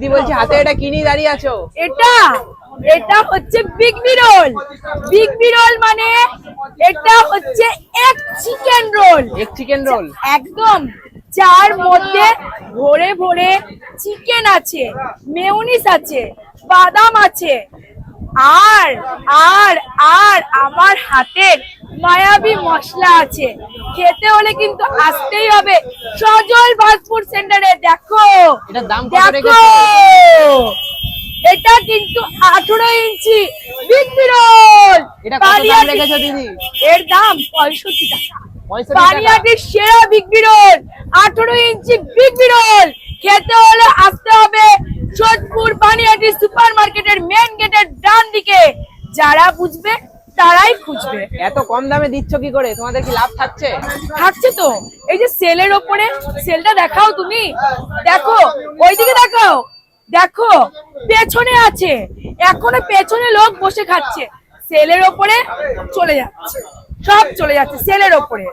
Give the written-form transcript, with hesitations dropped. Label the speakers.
Speaker 1: দিদি বলছি হাতে এটা কি নিয়ে দাঁড়িয়ে আছো?
Speaker 2: এটা হচ্ছে big B roll. Big B roll মানে এটা হচ্ছে এক চিকেন রোল।
Speaker 1: এক চিকেন রোল
Speaker 2: একদম, যার মধ্যে ভরে ভরে চিকেন আছে, মেয়োনিজ আছে, বাদাম আছে, আর আর আর আমার হাতের মায়াবী মশলা আছে। খেতে হলে কিন্তু আসতেই হবে সজল ফাস্টফুড সেন্টারে। দেখো
Speaker 1: এটার দাম কত
Speaker 2: দেখো,
Speaker 1: রেখেছো?
Speaker 2: এটা কিন্তু 18 ইঞ্চি বিগ বি রোল।
Speaker 1: এটা কত দাম রেখেছো দিদি?
Speaker 2: এর দাম 65 টাকা।
Speaker 1: 65 টাকা।
Speaker 2: পানিহাটির সেরা বিগ বি রোল, 18 ইঞ্চি বিগ বি রোল। খেতে হলে আসতে হবে সোদপুর পানিহাটি সুপার মার্কেটের মেন গেটের ডান দিকে। যারা বুঝবে তারাই খুঁজবে।
Speaker 1: এত কম দামে দিচ্ছ কি করে? তোমাদের কি লাভ থাকছে?
Speaker 2: থাকছে তো, এই যে সেলের ওপরে, সেলটা দেখাও তুমি, দেখো ওইদিকে দেখাও, দেখো পেছনে আছে, এখনো পেছনে লোক বসে খাচ্ছে। সেলের ওপরে চলে যাচ্ছে, সব চলে যাচ্ছে সেলের ওপরে।